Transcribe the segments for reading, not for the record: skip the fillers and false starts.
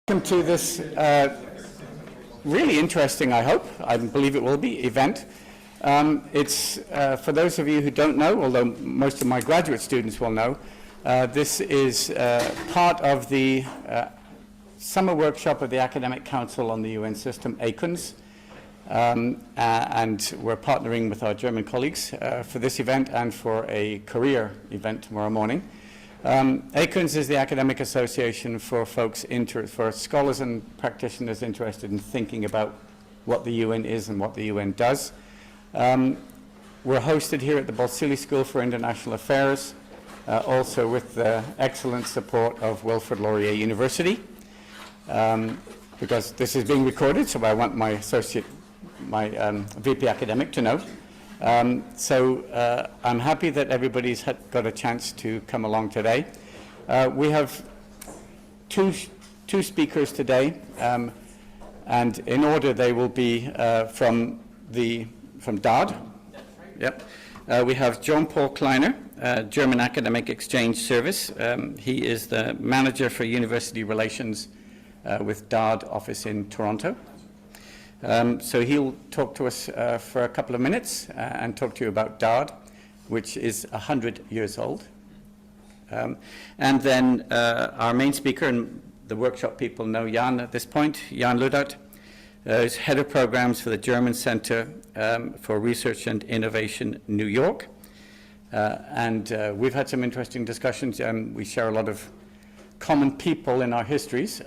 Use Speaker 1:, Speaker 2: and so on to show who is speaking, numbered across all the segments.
Speaker 1: Welcome to this really interesting, I believe it will be, event. It's, for those of you who don't know, although most of my graduate students will know, this is part of the summer workshop of the Academic Council on the UN system, ACUNS, and we're partnering with our German colleagues for this event and for a career event tomorrow morning. ACUNS is the academic association for folks, for scholars and practitioners interested in thinking about what the UN is and what the UN does. We're hosted here at the Balsillie School for International Affairs, also with the excellent support of Wilfrid Laurier University, because this is being recorded, so I want my associate, my VP academic to know. I'm happy that everybody's got a chance to come along today. We have two speakers today, and in order they will be from DAD. Yep. We have Jean-Paul Kleiner, German Academic Exchange Service. He is the manager for university relations with DAD office in Toronto. So he'll talk to us for a couple of minutes and talk to you about DAD, which is 100 years old. And then our main speaker, and the workshop people know Jan at this point, Jan Ludart, is head of programs for the German Center for Research and Innovation, New York. And we've had some interesting discussions. We share a lot of common people in our histories.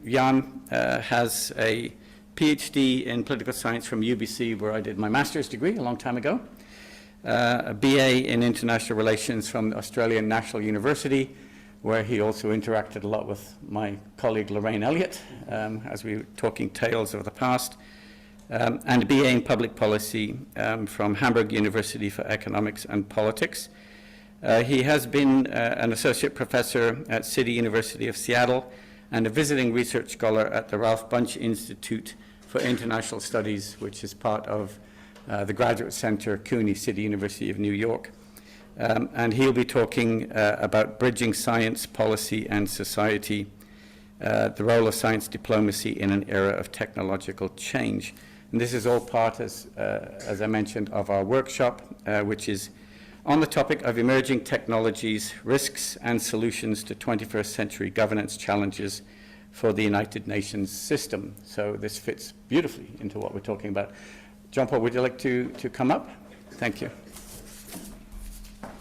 Speaker 1: Jan has a PhD in political science from UBC, where I did my master's degree a long time ago, a BA in international relations from the Australian National University, where he also interacted a lot with my colleague Lorraine Elliott, as we were talking tales of the past, and a BA in public policy from Hamburg University for Economics and Politics. He has been an associate professor at City University of Seattle and a visiting research scholar at the Ralph Bunche Institute for International Studies, which is part of the Graduate Center, CUNY, City University of New York. And he'll be talking about bridging science, policy, and society, the role of science diplomacy in an era of technological change. And this is all part, as I mentioned, of our workshop, which is on the topic of emerging technologies, risks, and solutions to 21st century governance challenges for the United Nations system. So this fits beautifully into what we're talking about. Jean-Paul, would you like to come up? Thank you.
Speaker 2: Thank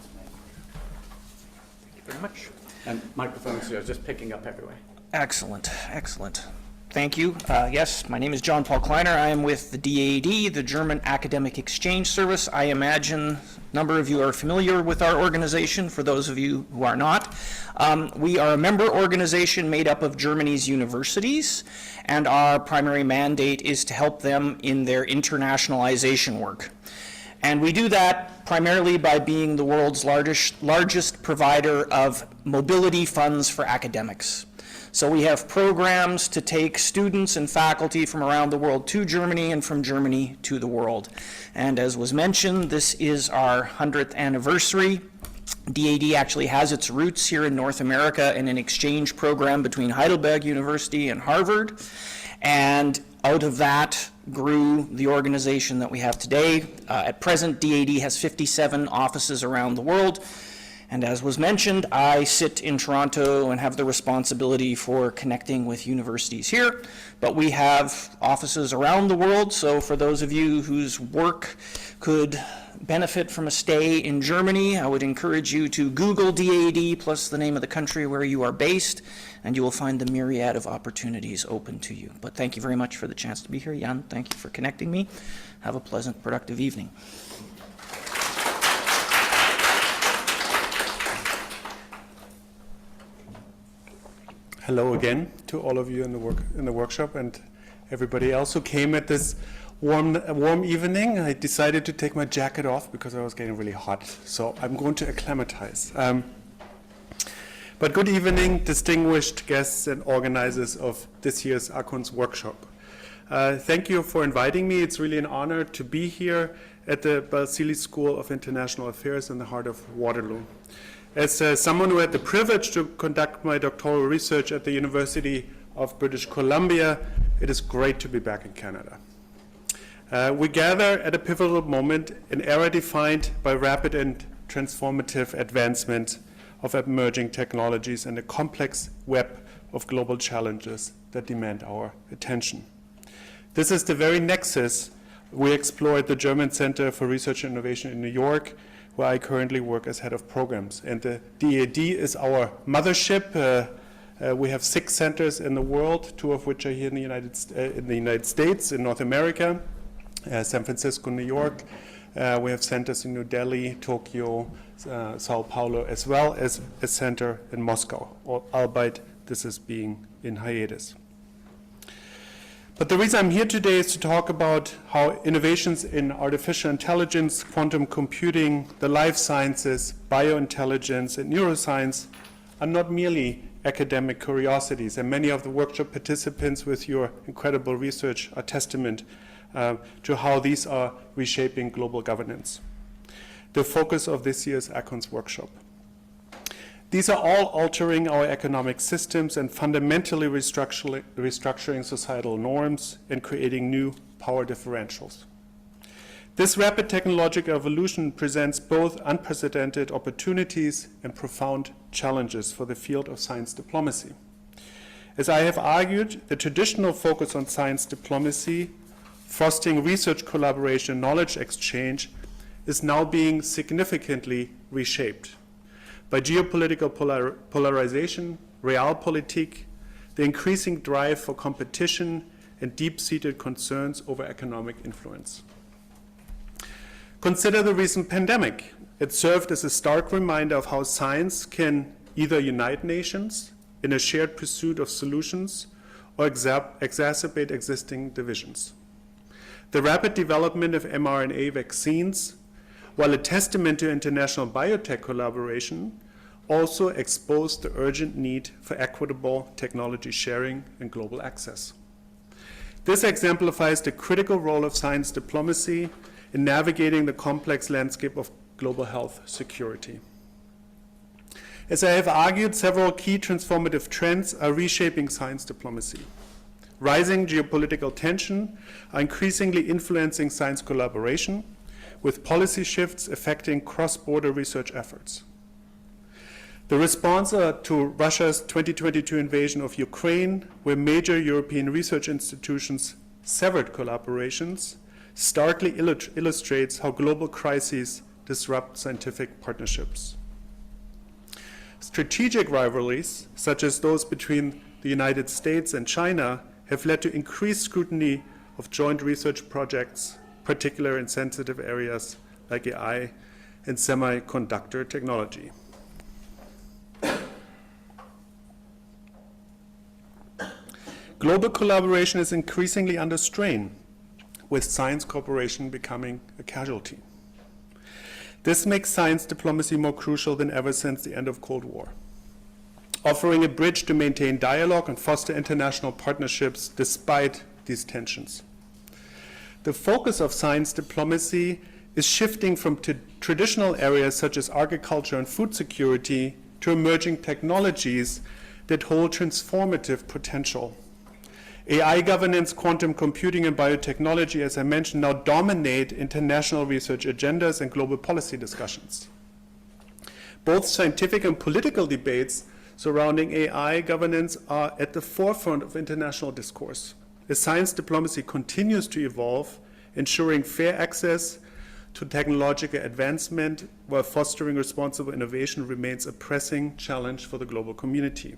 Speaker 2: you very much.
Speaker 1: And microphones are just picking up everywhere.
Speaker 2: Excellent, excellent. Thank you. Yes, my name is Jean-Paul Kleiner. I am with the DAD, the German Academic Exchange Service. I imagine a number of you are familiar with our organization. For those of you who are not, we are a member organization made up of Germany's universities, and our primary mandate is to help them in their internationalization work. And we do that primarily by being the world's largest provider of mobility funds for academics. So we have programs to take students and faculty from around the world to Germany and from Germany to the world. And as was mentioned, this is our 100th anniversary. DAD actually has its roots here in North America in an exchange program between Heidelberg University and Harvard. And out of that grew the organization that we have today. At present, DAD has 57 offices around the world. And as was mentioned, I sit in Toronto and have the responsibility for connecting with universities here. But we have offices around the world, so for those of you whose work could benefit from a stay in Germany, I would encourage you to Google DAD plus the name of the country where you are based, and you will find the myriad of opportunities open to you. But thank you very much for the chance to be here. Jan, thank you for connecting me. Have a pleasant, productive evening.
Speaker 3: Hello again to all of you in the workshop and everybody else who came at this warm evening. I decided to take my jacket off because I was getting really hot, so I'm going to acclimatize. But good evening, distinguished guests and organizers of this year's ACUNS workshop. Thank you for inviting me. It's really an honor to be here at the Balsillie School of International Affairs in the heart of Waterloo. As someone who had the privilege to conduct my doctoral research at the University of British Columbia. It is great to be back in Canada. We gather at a pivotal moment, an era defined by rapid and transformative advancement of emerging technologies and a complex web of global challenges that demand our attention. This is the very nexus we explore at the German Center for Research and Innovation in New York, where I currently work as head of programs. And the DAD is our mothership. We have 6 centers in the world, 2 of which are here in the United States, in North America, San Francisco, New York. We have centers in New Delhi, Tokyo, Sao Paulo, as well as a center in Moscow, albeit this is being in hiatus. But the reason I'm here today is to talk about how innovations in artificial intelligence, quantum computing, the life sciences, biointelligence, and neuroscience are not merely academic curiosities, and many of the workshop participants with your incredible research are testament to how these are reshaping global governance. The focus of this year's ACUNS workshop. These are all altering our economic systems and fundamentally restructuring societal norms and creating new power differentials. This rapid technological evolution presents both unprecedented opportunities and profound challenges for the field of science diplomacy. As I have argued, the traditional focus on science diplomacy, fostering research collaboration and knowledge exchange, is now being significantly reshaped by geopolitical polarization, realpolitik, the increasing drive for competition, and deep-seated concerns over economic influence. Consider the recent pandemic. It served as a stark reminder of how science can either unite nations in a shared pursuit of solutions or exacerbate existing divisions. The rapid development of mRNA vaccines, while a testament to international biotech collaboration, also exposed the urgent need for equitable technology sharing and global access. This exemplifies the critical role of science diplomacy in navigating the complex landscape of global health security. As I have argued, several key transformative trends are reshaping science diplomacy. Rising geopolitical tension are increasingly influencing science collaboration, with policy shifts affecting cross-border research efforts. The response to Russia's 2022 invasion of Ukraine, where major European research institutions severed collaborations, starkly illustrates how global crises disrupt scientific partnerships. Strategic rivalries, such as those between the United States and China, have led to increased scrutiny of joint research projects, particularly in sensitive areas like AI and semiconductor technology. Global collaboration is increasingly under strain, with science cooperation becoming a casualty. This makes science diplomacy more crucial than ever since the end of Cold War, offering a bridge to maintain dialogue and foster international partnerships despite these tensions. The focus of science diplomacy is shifting from traditional areas such as agriculture and food security to emerging technologies that hold transformative potential. AI governance, quantum computing, and biotechnology, as I mentioned, now dominate international research agendas and global policy discussions. Both scientific and political debates surrounding AI governance are at the forefront of international discourse, as science diplomacy continues to evolve, ensuring fair access to technological advancement while fostering responsible innovation remains a pressing challenge for the global community.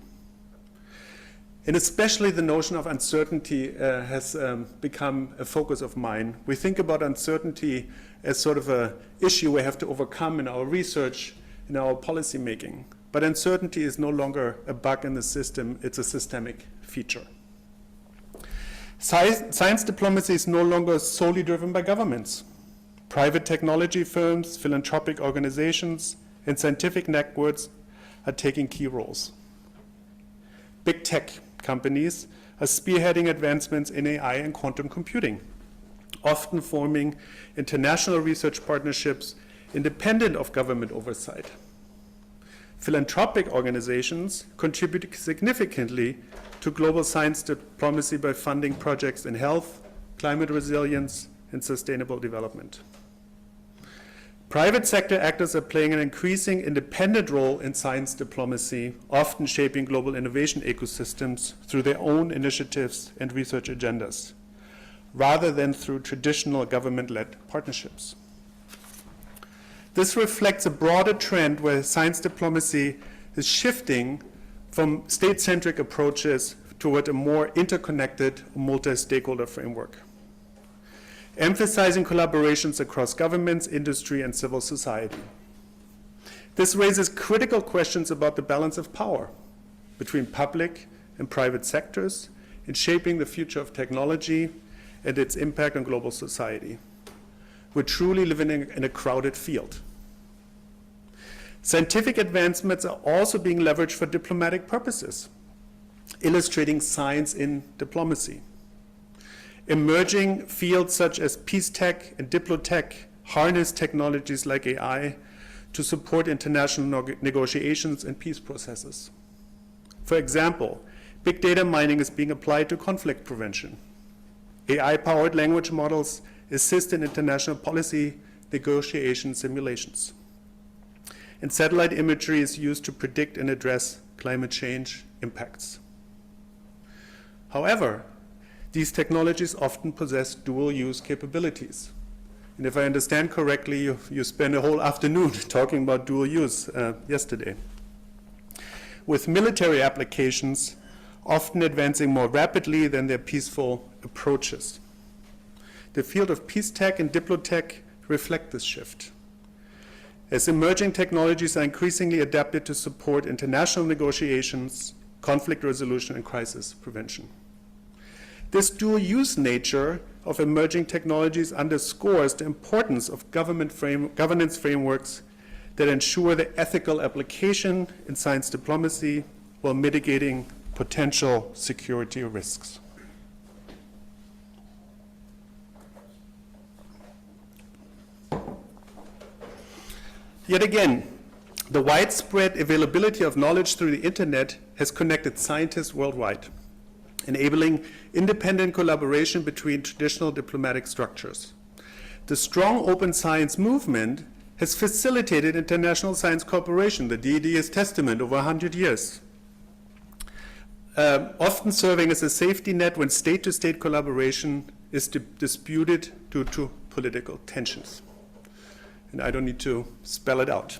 Speaker 3: And especially the notion of uncertainty has become a focus of mine. We think about uncertainty as sort of an issue we have to overcome in our research, in our policy making. But uncertainty is no longer a bug in the system, it's a systemic feature. Science diplomacy is no longer solely driven by governments. Private technology firms, philanthropic organizations, and scientific networks are taking key roles. Big tech companies are spearheading advancements in AI and quantum computing, often forming international research partnerships independent of government oversight. Philanthropic organizations contribute significantly to global science diplomacy by funding projects in health, climate resilience, and sustainable development. Private sector actors are playing an increasing independent role in science diplomacy, often shaping global innovation ecosystems through their own initiatives and research agendas, rather than through traditional government-led partnerships. This reflects a broader trend where science diplomacy is shifting from state-centric approaches toward a more interconnected, multi-stakeholder framework, emphasizing collaborations across governments, industry, and civil society. This raises critical questions about the balance of power between public and private sectors in shaping the future of technology and its impact on global society. We're truly living in a crowded field. Scientific advancements are also being leveraged for diplomatic purposes, illustrating science in diplomacy. Emerging fields such as peace tech and diplotech harness technologies like AI to support international negotiations and peace processes. For example, big data mining is being applied to conflict prevention. AI-powered language models assist in international policy negotiation simulations. And satellite imagery is used to predict and address climate change impacts. However, these technologies often possess dual-use capabilities. And if I understand correctly, you spent a whole afternoon talking about dual use yesterday. With military applications often advancing more rapidly than their peaceful approaches. The field of peace tech and diplotech reflect this shift, as emerging technologies are increasingly adapted to support international negotiations, conflict resolution, and crisis prevention. This dual-use nature of emerging technologies underscores the importance of governance frameworks that ensure the ethical application in science diplomacy while mitigating potential security risks. Yet again, the widespread availability of knowledge through the internet has connected scientists worldwide, enabling independent collaboration between traditional diplomatic structures. The strong open science movement has facilitated international science cooperation. The DED is testament over 100 years, often serving as a safety net when state-to-state collaboration is disputed due to political tensions. And I don't need to spell it out.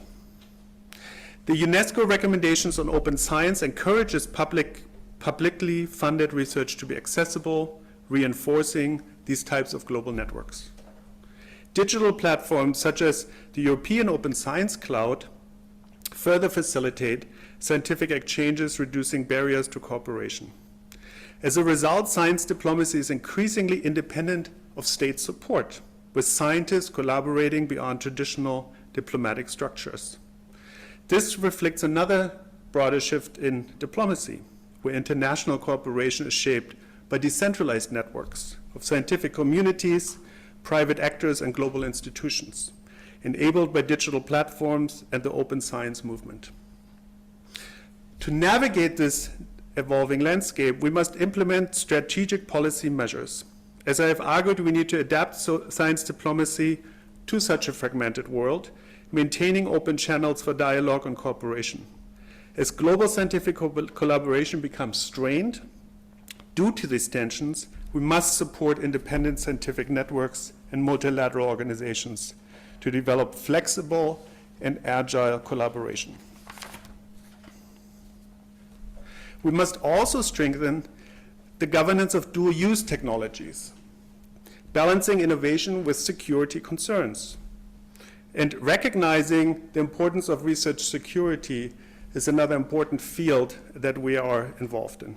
Speaker 3: The UNESCO recommendations on open science encourages publicly funded research to be accessible, reinforcing these types of global networks. Digital platforms such as the European Open Science Cloud further facilitate scientific exchanges, reducing barriers to cooperation. As a result, science diplomacy is increasingly independent of state support, with scientists collaborating beyond traditional diplomatic structures. This reflects another broader shift in diplomacy, where international cooperation is shaped by decentralized networks of scientific communities, private actors, and global institutions, enabled by digital platforms and the open science movement. To navigate this evolving landscape, we must implement strategic policy measures. As I have argued, we need to adapt science diplomacy to such a fragmented world, maintaining open channels for dialogue and cooperation. As global scientific collaboration becomes strained due to these tensions, we must support independent scientific networks and multilateral organizations to develop flexible and agile collaboration. We must also strengthen the governance of dual-use technologies, balancing innovation with security concerns, and recognizing the importance of research security is another important field that we are involved in.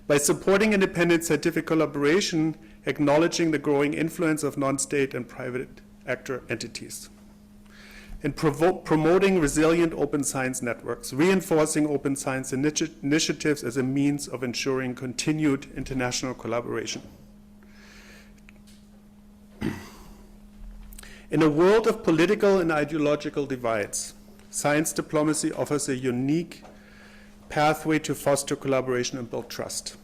Speaker 3: By supporting independent scientific collaboration, acknowledging the growing influence of non-state and private actor entities, and promoting resilient open science networks, reinforcing open science initiatives as a means of ensuring continued international collaboration. In a world of political and ideological divides, science diplomacy offers a unique pathway to foster collaboration and build trust.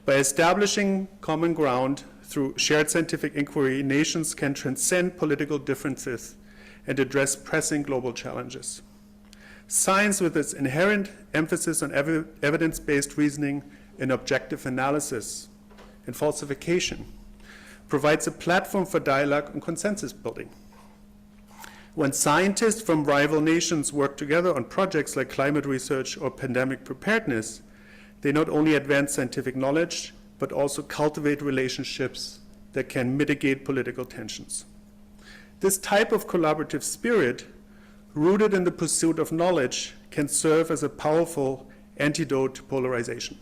Speaker 3: By establishing common ground through shared scientific inquiry, nations can transcend political differences and address pressing global challenges. Science, with its inherent emphasis on evidence-based reasoning and objective analysis and falsification, provides a platform for dialogue and consensus building. When scientists from rival nations work together on projects like climate research or pandemic preparedness, they not only advance scientific knowledge, but also cultivate relationships that can mitigate political tensions. This type of collaborative spirit, rooted in the pursuit of knowledge, can serve as a powerful antidote to polarization,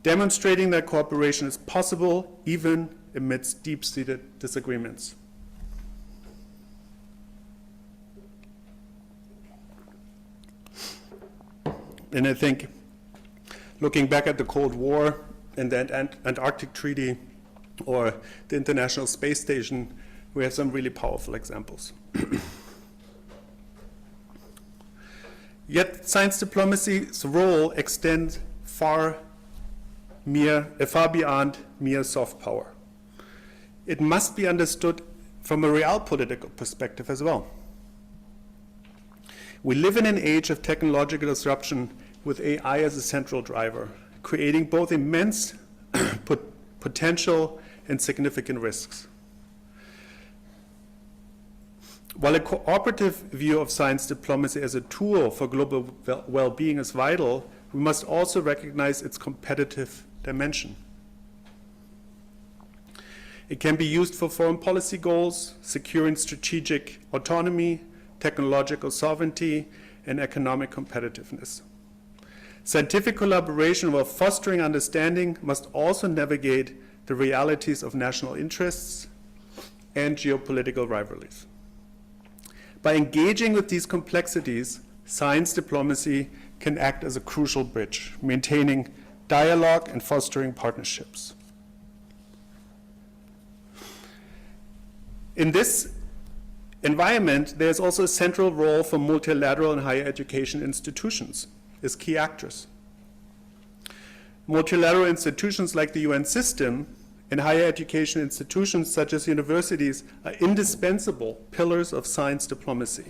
Speaker 3: demonstrating that cooperation is possible even amidst deep-seated disagreements. And I think, looking back at the Cold War and the Antarctic Treaty or the International Space Station, we have some really powerful examples. Yet science diplomacy's role extends far beyond mere soft power. It must be understood from a real political perspective as well. We live in an age of technological disruption with AI as a central driver, creating both immense potential and significant risks. While a cooperative view of science diplomacy as a tool for global well-being is vital, we must also recognize its competitive dimension. It can be used for foreign policy goals, securing strategic autonomy, technological sovereignty, and economic competitiveness. Scientific collaboration while fostering understanding must also navigate the realities of national interests and geopolitical rivalries. By engaging with these complexities, science diplomacy can act as a crucial bridge, maintaining dialogue and fostering partnerships. In this environment, there's also a central role for multilateral and higher education institutions as key actors. Multilateral institutions like the UN system and higher education institutions such as universities are indispensable pillars of science diplomacy.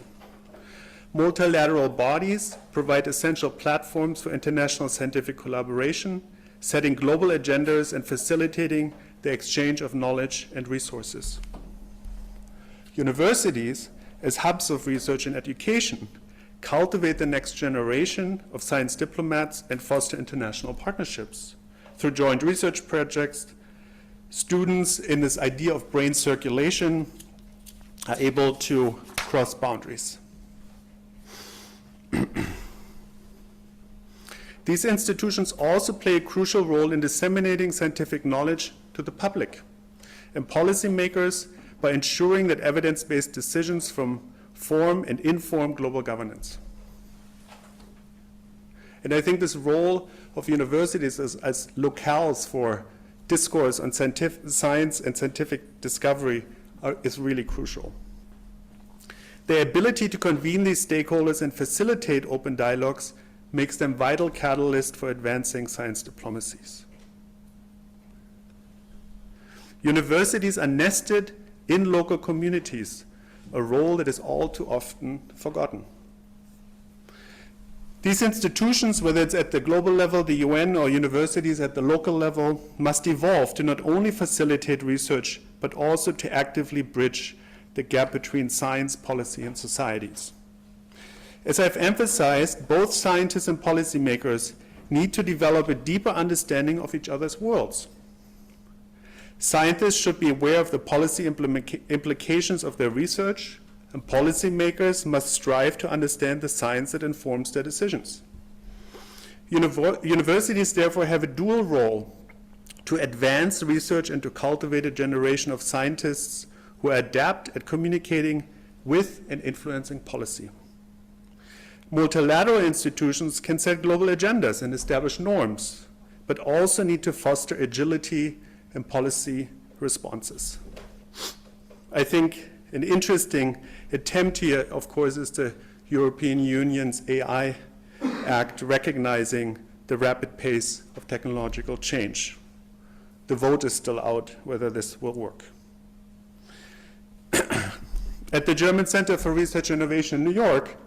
Speaker 3: Multilateral bodies provide essential platforms for international scientific collaboration, setting global agendas and facilitating the exchange of knowledge and resources. Universities, as hubs of research and education, cultivate the next generation of science diplomats and foster international partnerships. Through joint research projects, students in this idea of brain circulation are able to cross boundaries. These institutions also play a crucial role in disseminating scientific knowledge to the public and policymakers by ensuring that evidence-based decisions form and inform global governance. And I think this role of universities as locales for discourse on science and scientific discovery is really crucial. Their ability to convene these stakeholders and facilitate open dialogues makes them vital catalysts for advancing science diplomacies. Universities are nested in local communities, a role that is all too often forgotten. These institutions, whether it's at the global level, the UN, or universities at the local level, must evolve to not only facilitate research, but also to actively bridge the gap between science, policy, and societies. As I've emphasized, both scientists and policymakers need to develop a deeper understanding of each other's worlds. Scientists should be aware of the policy implications of their research, and policymakers must strive to understand the science that informs their decisions. Universities therefore have a dual role to advance research and to cultivate a generation of scientists who are adept at communicating with and influencing policy. Multilateral institutions can set global agendas and establish norms, but also need to foster agility and policy responses. I think an interesting attempt here, of course, is to European Union's AI Act recognizing the rapid pace of technological change. The vote is still out whether this will work. At the German Center for Research and Innovation in New York,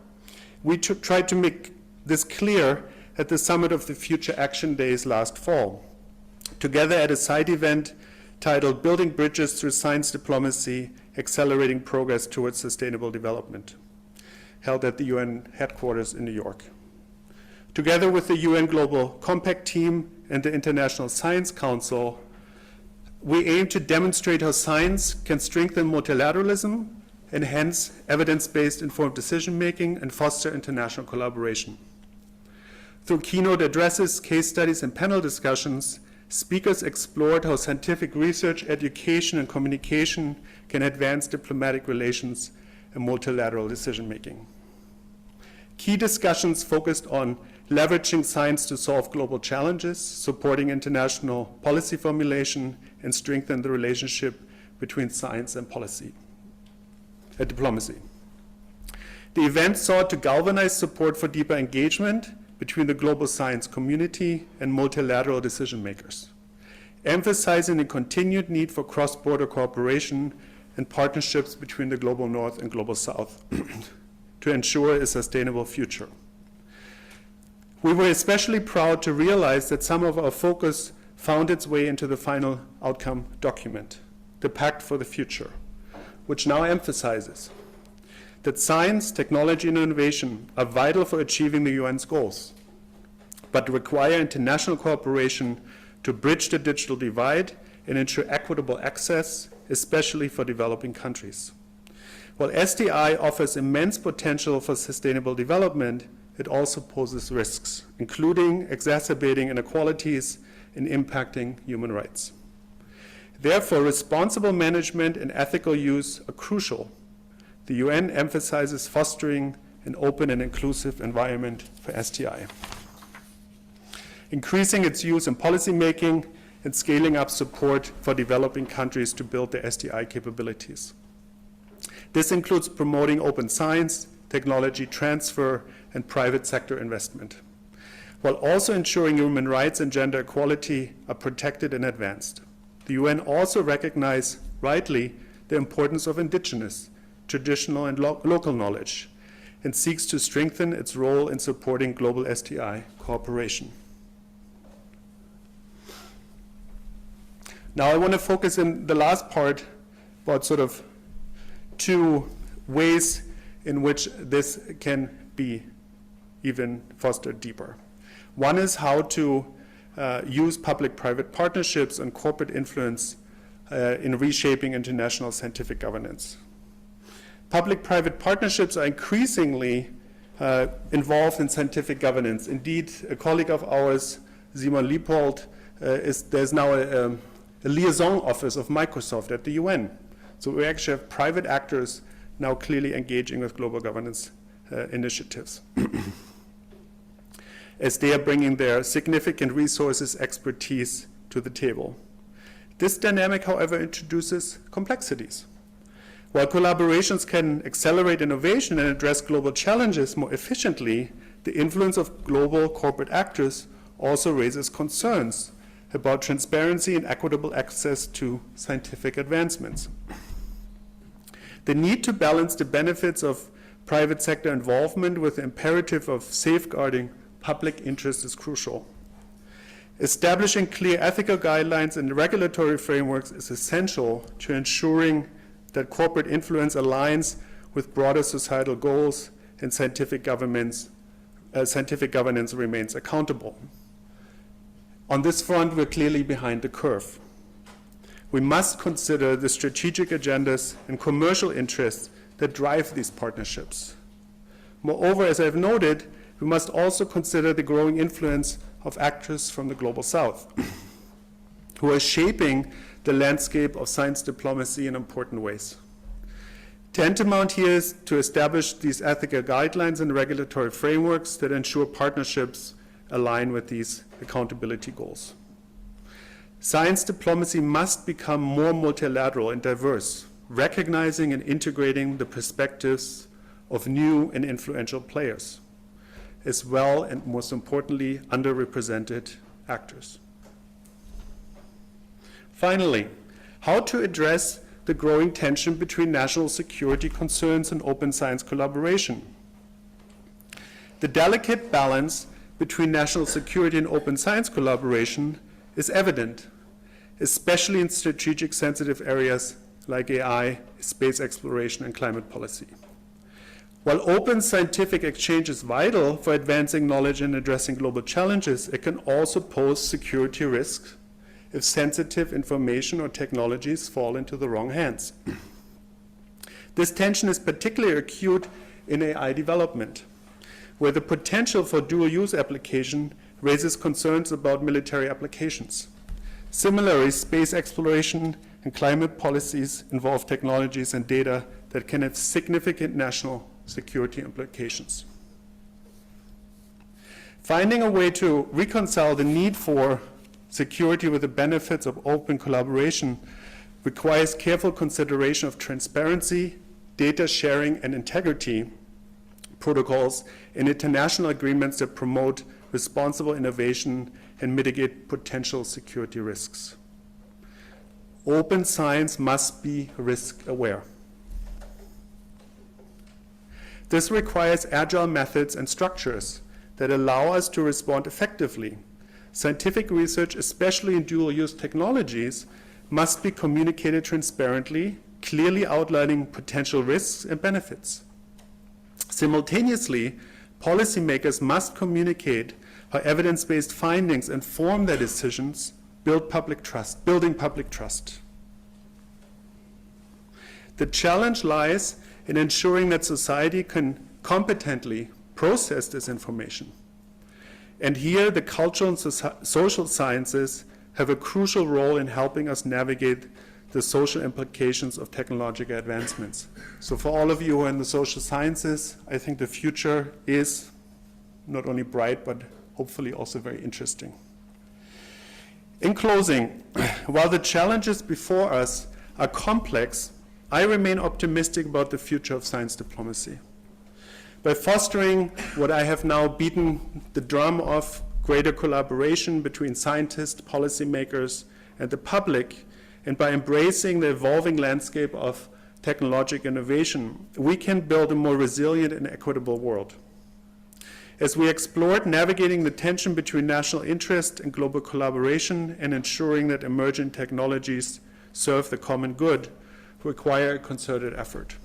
Speaker 3: we tried to make this clear at the Summit of the Future Action Days last fall, together at a side event titled Building Bridges Through Science Diplomacy, Accelerating Progress Towards Sustainable Development, held at the UN headquarters in New York. Together with the UN Global Compact team and the International Science Council, we aim to demonstrate how science can strengthen multilateralism, enhance evidence-based informed decision-making, and foster international collaboration. Through keynote addresses, case studies, and panel discussions, speakers explored how scientific research, education, and communication can advance diplomatic relations and multilateral decision-making. Key discussions focused on leveraging science to solve global challenges, supporting international policy formulation, and strengthen the relationship between science and diplomacy. The event sought to galvanize support for deeper engagement between the global science community and multilateral decision makers, emphasizing the continued need for cross-border cooperation and partnerships between the global north and global south to ensure a sustainable future. We were especially proud to realize that some of our focus found its way into the final outcome document, the Pact for the Future, which now emphasizes that science, technology, and innovation are vital for achieving the UN's goals, but require international cooperation to bridge the digital divide and ensure equitable access, especially for developing countries. While SDI offers immense potential for sustainable development, it also poses risks, including exacerbating inequalities and impacting human rights. Therefore, responsible management and ethical use are crucial. The UN emphasizes fostering an open and inclusive environment for STI, increasing its use in policymaking and scaling up support for developing countries to build their STI capabilities. This includes promoting open science, technology transfer, and private sector investment, while also ensuring human rights and gender equality are protected and advanced. The UN also recognizes, rightly, the importance of indigenous, traditional, and local knowledge, and seeks to strengthen its role in supporting global STI cooperation. Now I want to focus in the last part about sort of two ways in which this can be even fostered deeper. One is how to use public-private partnerships and corporate influence in reshaping international scientific governance. Public-private partnerships are increasingly involved in scientific governance. Indeed, a colleague of ours, Simon Liepold, there's now a liaison office of Microsoft at the UN. So we actually have private actors now clearly engaging with global governance initiatives, as they are bringing their significant resources, expertise to the table. This dynamic, however, introduces complexities. While collaborations can accelerate innovation and address global challenges more efficiently, the influence of global corporate actors also raises concerns about transparency and equitable access to scientific advancements. The need to balance the benefits of private sector involvement with the imperative of safeguarding public interest is crucial. Establishing clear ethical guidelines and regulatory frameworks is essential to ensuring that corporate influence aligns with broader societal goals and scientific governance remains accountable. On this front, we're clearly behind the curve. We must consider the strategic agendas and commercial interests that drive these partnerships. Moreover, as I've noted, we must also consider the growing influence of actors from the global south, who are shaping the landscape of science diplomacy in important ways. Tantamount here is to establish these ethical guidelines and regulatory frameworks that ensure partnerships align with these accountability goals. Science diplomacy must become more multilateral and diverse, recognizing and integrating the perspectives of new and influential players, as well, and most importantly, underrepresented actors. Finally, how to address the growing tension between national security concerns and open science collaboration. The delicate balance between national security and open science collaboration is evident, especially in strategic sensitive areas like AI, space exploration, and climate policy. While open scientific exchange is vital for advancing knowledge and addressing global challenges, it can also pose security risks if sensitive information or technologies fall into the wrong hands. This tension is particularly acute in AI development, where the potential for dual-use application raises concerns about military applications. Similarly, space exploration and climate policies involve technologies and data that can have significant national security implications. Finding a way to reconcile the need for security with the benefits of open collaboration requires careful consideration of transparency, data sharing, and integrity protocols and international agreements that promote responsible innovation and mitigate potential security risks. Open science must be risk aware. This requires agile methods and structures that allow us to respond effectively. Scientific research, especially in dual-use technologies, must be communicated transparently, clearly outlining potential risks and benefits. Simultaneously, policymakers must communicate how evidence-based findings inform their decisions, building public trust. The challenge lies in ensuring that society can competently process this information. And here, the cultural and social sciences have a crucial role in helping us navigate the social implications of technological advancements. So for all of you who are in the social sciences, I think the future is not only bright, but hopefully also very interesting. In closing, while the challenges before us are complex, I remain optimistic about the future of science diplomacy. By fostering what I have now beaten the drum of, greater collaboration between scientists, policymakers, and the public, and by embracing the evolving landscape of technological innovation, we can build a more resilient and equitable world. As we explored navigating the tension between national interest and global collaboration and ensuring that emerging technologies serve the common good, require a concerted effort.